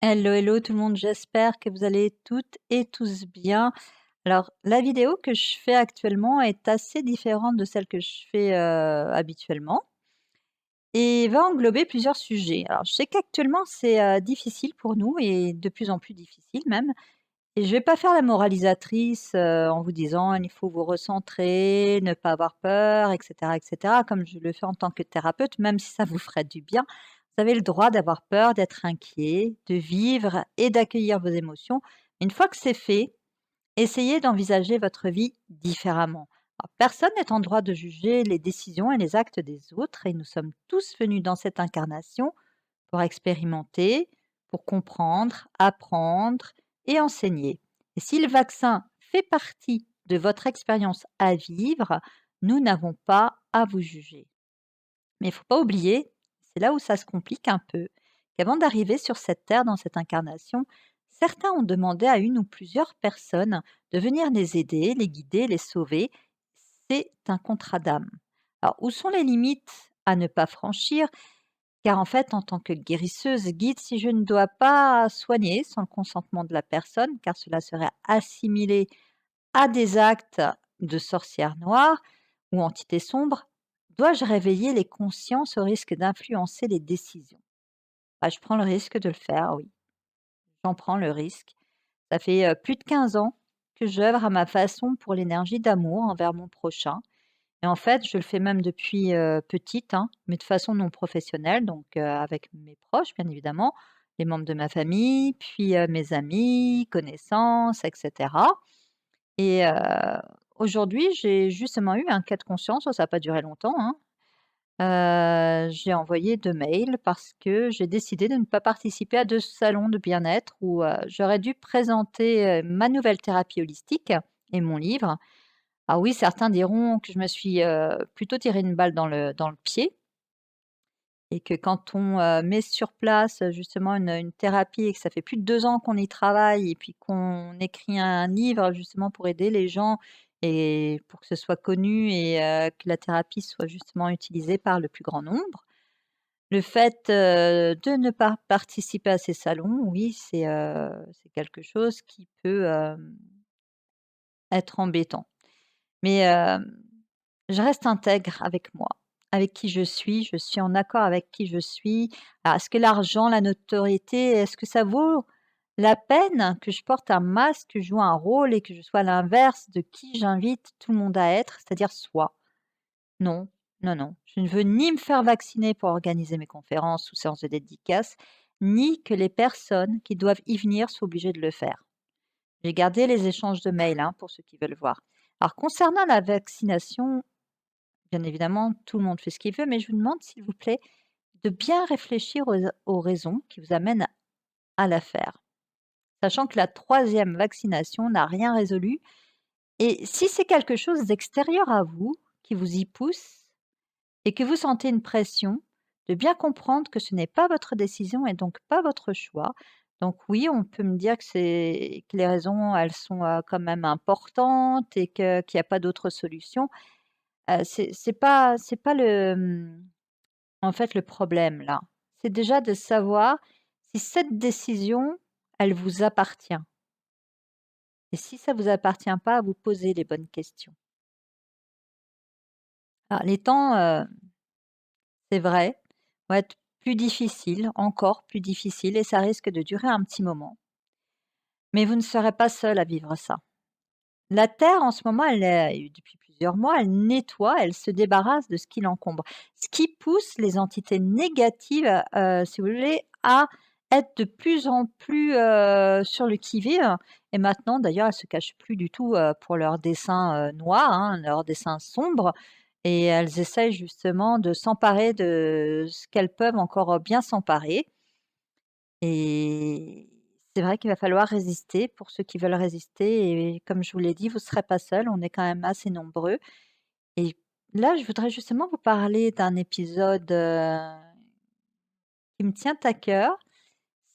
Hello, hello tout le monde, j'espère que vous allez toutes et tous bien. Alors, la vidéo que je fais actuellement est assez différente de celle que je fais habituellement et va englober plusieurs sujets. Alors, je sais qu'actuellement c'est difficile pour nous et de plus en plus difficile même. Et je vais pas faire la moralisatrice en vous disant il faut vous recentrer, ne pas avoir peur, etc., comme je le fais en tant que thérapeute, même si ça vous ferait du bien. Vous avez le droit d'avoir peur, d'être inquiet, de vivre et d'accueillir vos émotions. Une fois que c'est fait, essayez d'envisager votre vie différemment. Alors, personne n'est en droit de juger les décisions et les actes des autres et nous sommes tous venus dans cette incarnation pour expérimenter, pour comprendre, apprendre et enseigner. Et si le vaccin fait partie de votre expérience à vivre, nous n'avons pas à vous juger. Mais il ne faut pas oublier, c'est là où ça se complique un peu, qu'avant d'arriver sur cette terre, dans cette incarnation, certains ont demandé à une ou plusieurs personnes de venir les aider, les guider, les sauver. C'est un contrat d'âme. Alors, où sont les limites à ne pas franchir? Car en fait, en tant que guérisseuse, guide, si je ne dois pas soigner sans le consentement de la personne, car cela serait assimilé à des actes de sorcière noire ou entité sombre, dois-je réveiller les consciences au risque d'influencer les décisions? Ah, je prends le risque de le faire, oui, j'en prends le risque. Ça fait plus de 15 ans que j'œuvre à ma façon pour l'énergie d'amour envers mon prochain. Et en fait, je le fais même depuis petite, hein, mais de façon non professionnelle, donc avec mes proches, bien évidemment, les membres de ma famille, puis mes amis, connaissances, etc. Et aujourd'hui, j'ai justement eu un cas de conscience, ça n'a pas duré longtemps, hein. J'ai envoyé 2 mails parce que j'ai décidé de ne pas participer à 2 salons de bien-être où j'aurais dû présenter ma nouvelle thérapie holistique et mon livre. Ah oui, certains diront que je me suis plutôt tiré une balle dans le pied et que quand on met sur place justement une thérapie et que ça fait plus de 2 ans qu'on y travaille et puis qu'on écrit un livre justement pour aider les gens et pour que ce soit connu et que la thérapie soit justement utilisée par le plus grand nombre. Le fait de ne pas participer à ces salons, oui, c'est quelque chose qui peut être embêtant. Mais je reste intègre avec moi, avec qui je suis en accord avec qui je suis. Alors est-ce que l'argent, la notoriété, est-ce que ça vaut la peine que je porte un masque, que je joue un rôle et que je sois l'inverse de qui j'invite tout le monde à être, c'est-à-dire soi? Non, non, non. Je ne veux ni me faire vacciner pour organiser mes conférences ou séances de dédicaces, ni que les personnes qui doivent y venir soient obligées de le faire. J'ai gardé les échanges de mails, hein, pour ceux qui veulent voir. Alors concernant la vaccination, bien évidemment, tout le monde fait ce qu'il veut, mais je vous demande, s'il vous plaît, de bien réfléchir aux raisons qui vous amènent à la faire, sachant que la troisième vaccination n'a rien résolu. Et si c'est quelque chose d'extérieur à vous qui vous y pousse et que vous sentez une pression, de bien comprendre que ce n'est pas votre décision et donc pas votre choix. Donc oui, on peut me dire que les raisons, elles sont quand même importantes et qu'il n'y a pas d'autre solution. C'est pas en fait, le problème là. C'est déjà de savoir si cette décision, elle vous appartient et si ça vous appartient pas, à vous poser les bonnes questions. Alors les temps, c'est vrai, vont être plus difficiles, encore plus difficiles et ça risque de durer un petit moment. Mais vous ne serez pas seul à vivre ça. La Terre, en ce moment, elle est et depuis plusieurs mois, elle nettoie, elle se débarrasse de ce qui l'encombre. Ce qui pousse les entités négatives, si vous voulez, à être de plus en plus, sur le qui-vive et maintenant d'ailleurs, elles se cachent plus du tout, pour leurs dessins, noirs, hein, leurs dessins sombres et elles essayent justement de s'emparer de ce qu'elles peuvent encore, bien s'emparer et c'est vrai qu'il va falloir résister pour ceux qui veulent résister et comme je vous l'ai dit, vous ne serez pas seuls, on est quand même assez nombreux et là, je voudrais justement vous parler d'un épisode, qui me tient à cœur,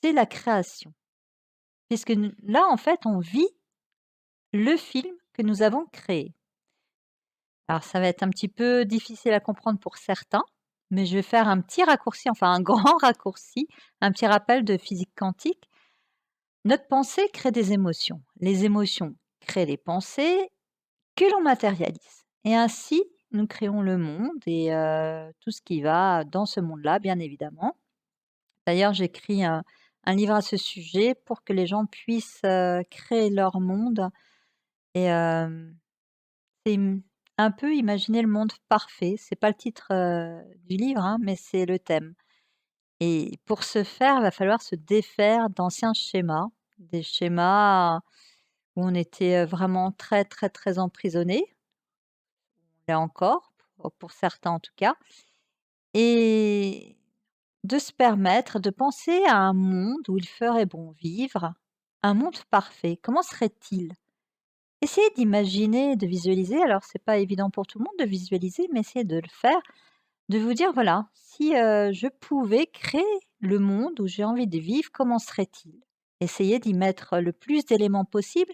c'est la création. Puisque n là, en fait, on vit le film que nous avons créé. Alors ça va être un petit peu difficile à comprendre pour certains, mais je vais faire un petit raccourci, enfin un grand raccourci, un petit rappel de physique quantique. Notre pensée crée des émotions. Les émotions créent les pensées que l'on matérialise et ainsi nous créons le monde et tout ce qui va dans ce monde-là, bien évidemment. D'ailleurs, j'écris un livre à ce sujet pour que les gens puissent, créer leur monde et c'est un peu imaginer le monde parfait. C'est pas le titre, du livre, hein, mais c'est le thème et pour ce faire, il va falloir se défaire d'anciens schémas, des schémas où on était, vraiment très, très, très emprisonnés, on l'est encore, pour certains en tout cas et de se permettre de penser à un monde où il ferait bon vivre, un monde parfait. Comment serait-il? Essayez d'imaginer, de visualiser. Alors c'est pas évident pour tout le monde de visualiser, mais essayez de le faire, de vous dire: «Voilà, si, je pouvais créer le monde où j'ai envie de vivre, comment serait-il?» Essayez d'y mettre le plus d'éléments possible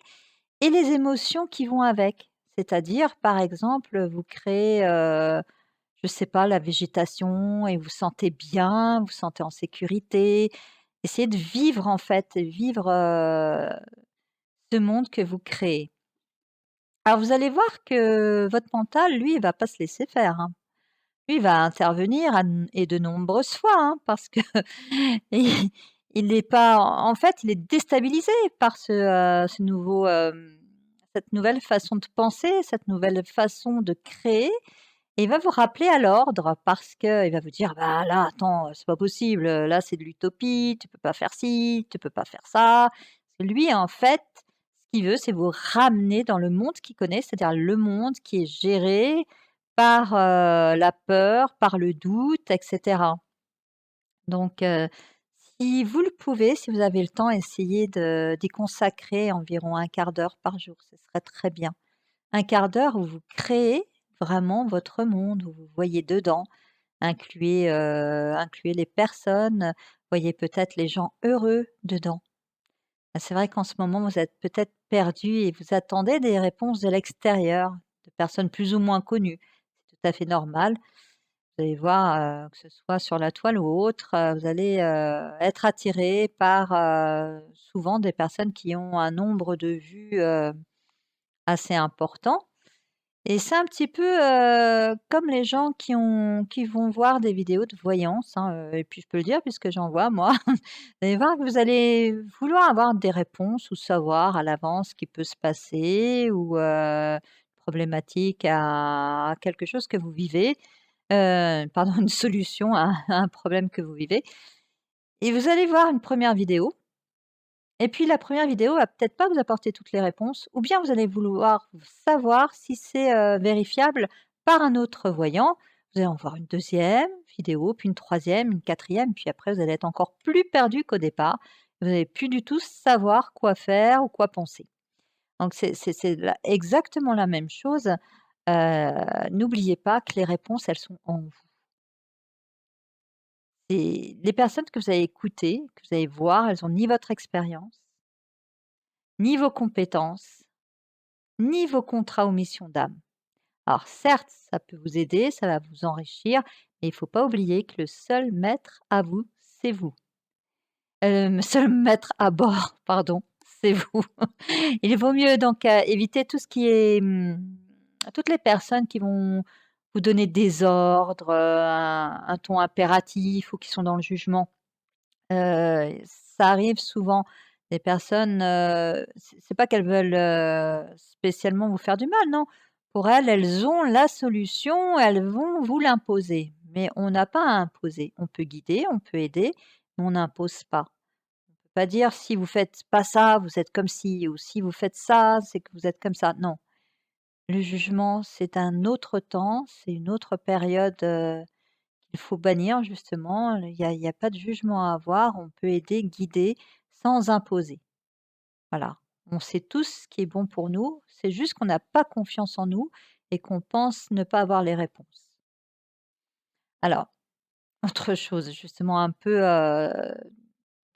et les émotions qui vont avec. C'est-à-dire, par exemple, vous créez, je sais pas, la végétation et vous sentez bien, vous sentez en sécurité. Essayez de vivre en fait, vivre, ce monde que vous créez. Alors vous allez voir que votre mental, lui, il va pas se laisser faire, hein. Lui, il va intervenir et de nombreuses fois, hein, parce que il il est pas en fait, il est déstabilisé par ce nouveau, cette nouvelle façon de penser, cette nouvelle façon de créer et il va vous rappeler à l'ordre parce qu'il va vous dire: «Bah, là, attends, c'est pas possible, là, c'est de l'utopie, tu peux pas faire ci, tu peux pas faire ça». Lui, en fait, ce qu'il veut, c'est vous ramener dans le monde qu'il connaît, c'est-à-dire le monde qui est géré par, la peur, par le doute et cetera. Donc si vous le pouvez, si vous avez le temps, essayez d'y consacrer environ un quart d'heure par jour, ce serait très bien. Un quart d'heure où vous créez vraiment votre monde, où vous voyez dedans, incluez les personnes, voyez peut-être les gens heureux dedans. Ah, c'est vrai qu'en ce moment, vous êtes peut-être perdu et vous attendez des réponses de l'extérieur, de personnes plus ou moins connues. C'est tout à fait normal. Vous allez voir, que ce soit sur la toile ou autre, vous allez, être attiré par, souvent des personnes qui ont un nombre de vues, assez important et c'est un petit peu, comme les gens qui vont voir des vidéos de voyance, hein, et puis je peux le dire puisque j'en vois moi. Vous allez voir que vous allez vouloir avoir des réponses ou savoir à l'avance ce qui peut se passer ou, problématique à quelque chose que vous vivez, pardon, une solution à un problème que vous vivez et vous allez voir une première vidéo et puis la première vidéo va peut-être pas vous apporter toutes les réponses ou bien vous allez vouloir savoir si c'est, vérifiable par un autre voyant. Vous allez en voir une deuxième vidéo, puis une troisième, une quatrième, puis après vous allez être encore plus perdu qu'au départ. Vous allez plus du tout savoir quoi faire ou quoi penser. Donc c'est la exactement la même chose. N'oubliez pas que les réponses, elles sont en vous. Et les personnes que vous allez écouter, que vous allez voir, elles ont ni votre expérience, ni vos compétences, ni vos contrats ou missions d'âme. Alors certes, ça peut vous aider, ça va vous enrichir, mais il ne faut pas oublier que le seul maître à vous, c'est vous. Le seul maître à bord, pardon, c'est vous. Il vaut mieux donc, éviter tout ce qui est, toutes les personnes qui vont vous donner des ordres, un ton impératif ou qui sont dans le jugement. Ça arrive souvent. Les personnes, c'est pas qu'elles veulent, spécialement vous faire du mal, non. Pour elles, elles ont la solution, elles vont vous l'imposer. Mais on n'a pas à imposer. On peut guider, on peut aider, mais on n'impose pas. On peut pas dire: «Si vous faites pas ça, vous êtes comme ci» ou «Si vous faites ça, c'est que vous êtes comme ça». Non. Le jugement, c'est un autre temps, c'est une autre période, qu'il faut bannir justement. Il y a pas de jugement à avoir, on peut aider, guider sans imposer. Voilà. On sait tous ce qui est bon pour nous, c'est juste qu'on n'a pas confiance en nous et qu'on pense ne pas avoir les réponses. Alors, autre chose justement un peu,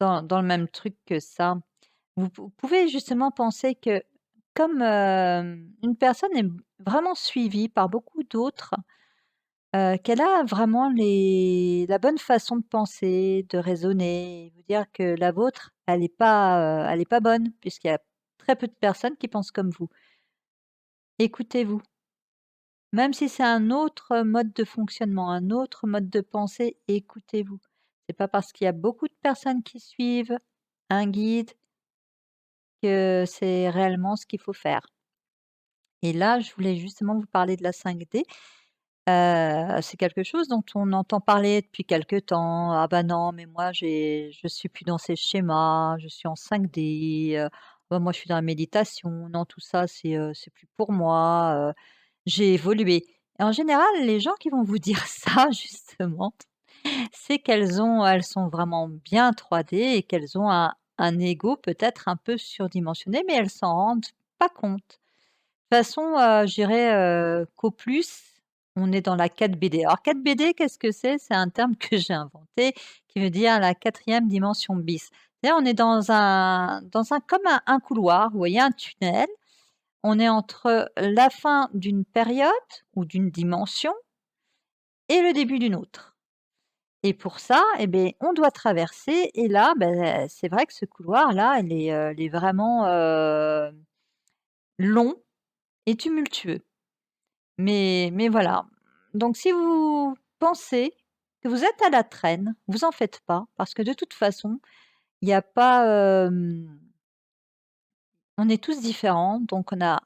dans le même truc que ça, vous pouvez justement penser que comme, une personne est vraiment suivie par beaucoup d'autres, qu'elle a vraiment la bonne façon de penser, de raisonner et vous dire que la vôtre, elle est pas bonne puisqu'il y a très peu de personnes qui pensent comme vous. Écoutez-vous. Même si c'est un autre mode de fonctionnement, un autre mode de pensée, écoutez-vous. C'est pas parce qu'il y a beaucoup de personnes qui suivent un guide que c'est réellement ce qu'il faut faire. Et là, je voulais justement vous parler de la 5D. C'est quelque chose dont on entend parler depuis quelque temps. «Ah bah non, mais moi je suis plus dans ces schémas, je suis en 5D, bah moi je suis dans la méditation. Non, tout ça c'est plus pour moi, j'ai évolué». Et en général, les gens qui vont vous dire ça justement, c'est elles sont vraiment bien 3D et qu'elles ont un ego peut-être un peu surdimensionné, mais elles s'en rendent pas compte. De toute façon, je dirais, qu'au plus, on est dans la 4BD. Alors 4BD, qu'est-ce que c'est? C'est un terme que j'ai inventé qui veut dire la quatrième dimension bis. C'est-à-dire on est dans un comme un couloir, vous voyez un tunnel. On est entre la fin d'une période ou d'une dimension et le début d'une autre. Et pour ça, eh beh, on doit traverser et là, beh, c'est vrai que ce couloir-là, il est vraiment, long et tumultueux. Mais voilà. Donc si vous pensez que vous êtes à la traîne, vous en faites pas parce que de toute façon, il y a pas, on est tous différents, donc on a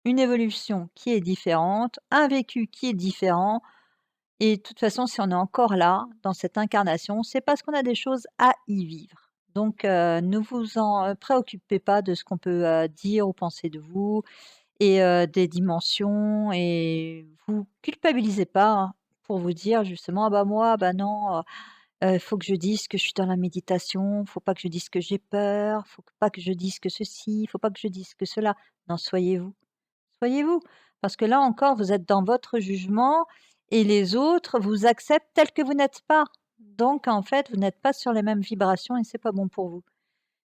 une évolution qui est différente, un vécu qui est différent et de toute façon, si on est encore là, dans cette incarnation, c'est parce qu'on a des choses à y vivre. Donc ne vous en, préoccupez pas de ce qu'on peut, dire ou penser de vous et des dimensions et vous culpabilisez pas, hein, pour vous dire justement: «Ah bah moi, bah non, faut que je dise que je suis dans la méditation, faut pas que je dise que j'ai peur, faut pas que je dise que ceci, faut pas que je dise que cela». Non, soyez vous, soyez vous, parce que là encore vous êtes dans votre jugement et les autres vous acceptent tels que vous n'êtes pas. Donc en fait, vous n'êtes pas sur les mêmes vibrations et c'est pas bon pour vous.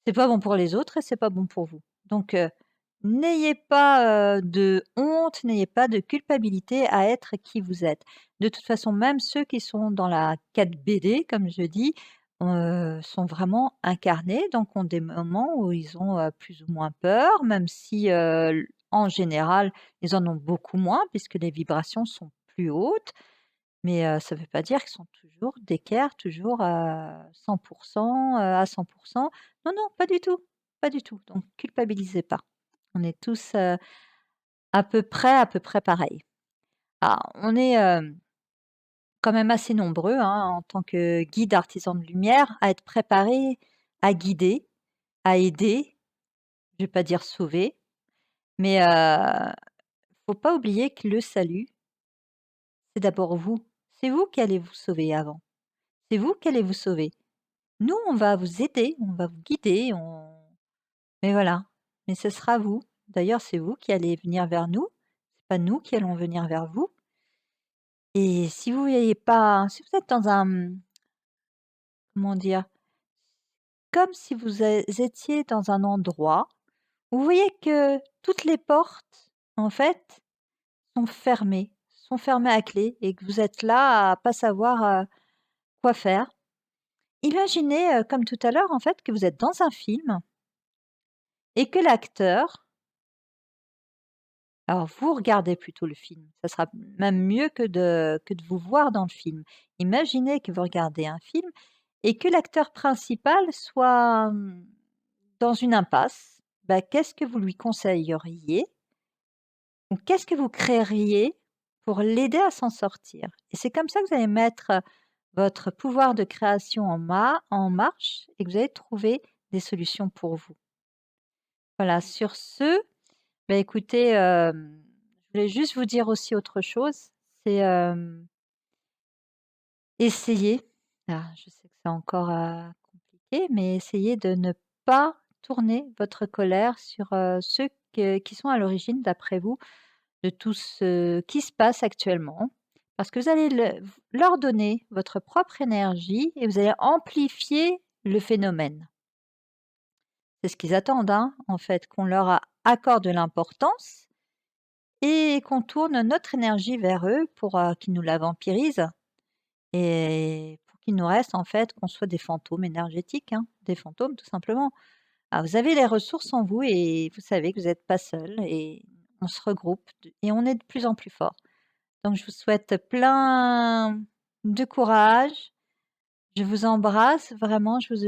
C'est pas bon pour les autres et c'est pas bon pour vous. Donc n'ayez pas, de honte, n'ayez pas de culpabilité à être qui vous êtes. De toute façon, même ceux qui sont dans la 4BD comme je dis, sont vraiment incarnés, donc ont des moments où ils ont, plus ou moins peur, même si, en général, ils en ont beaucoup moins puisque les vibrations sont plus hautes. Mais ça ne veut pas dire qu'ils sont toujours d'équerre, toujours à 100 à 100. Non, non, pas du tout, pas du tout. Donc culpabilisez pas. On est tous, à peu près pareils. Ah, on est, quand même assez nombreux, hein, en tant que guide artisan de lumière, à être préparés à guider, à aider, je vais pas dire sauver, mais faut pas oublier que le salut, c'est d'abord vous. C'est vous qui allez vous sauver avant. C'est vous qui allez vous sauver. Nous, on va vous aider, on va vous guider, mais voilà, mais ce sera vous. D'ailleurs, c'est vous qui allez venir vers nous, c'est pas nous qui allons venir vers vous et si vous voyez pas si vous êtes dans un, comment dire? Comme si étiez dans un endroit où vous voyez que toutes les portes, en fait, sont fermées à clé et que vous êtes là à pas savoir, quoi faire. Imaginez, comme tout à l'heure, en fait, que vous êtes dans un film et que l'acteur. Alors vous regardez plutôt le film, ça sera même mieux que de vous voir dans le film. Imaginez que vous regardez un film et que l'acteur principal soit, dans une impasse. Bah, qu'est-ce que vous lui conseilleriez ou qu'est-ce que vous créeriez pour l'aider à s'en sortir? Et c'est comme ça que vous allez mettre, votre pouvoir de création en marche et que vous allez trouver des solutions pour vous. Voilà, sur ce, bah, écoutez, je voulais juste vous dire aussi autre chose, c'est, essayez, je sais que c'est encore, compliqué, mais essayez de ne pas tourner votre colère sur, ceux qui sont à l'origine, d'après vous, de tout ce qui se passe actuellement. Parce que vous allez leur donner votre propre énergie et vous allez amplifier le phénomène. C'est ce qu'ils attendent, hein, en fait, qu'on leur accorde de l'importance et qu'on tourne notre énergie vers eux pour, qu'ils nous la vampirisent et pour qu'il nous reste en fait qu'on soit des fantômes énergétiques, hein, des fantômes tout simplement. Ah, vous avez les ressources en vous et vous savez que vous n'êtes pas seul et on se regroupe et on est de plus en plus fort. Donc je vous souhaite plein de courage. Je vous embrasse vraiment, je vous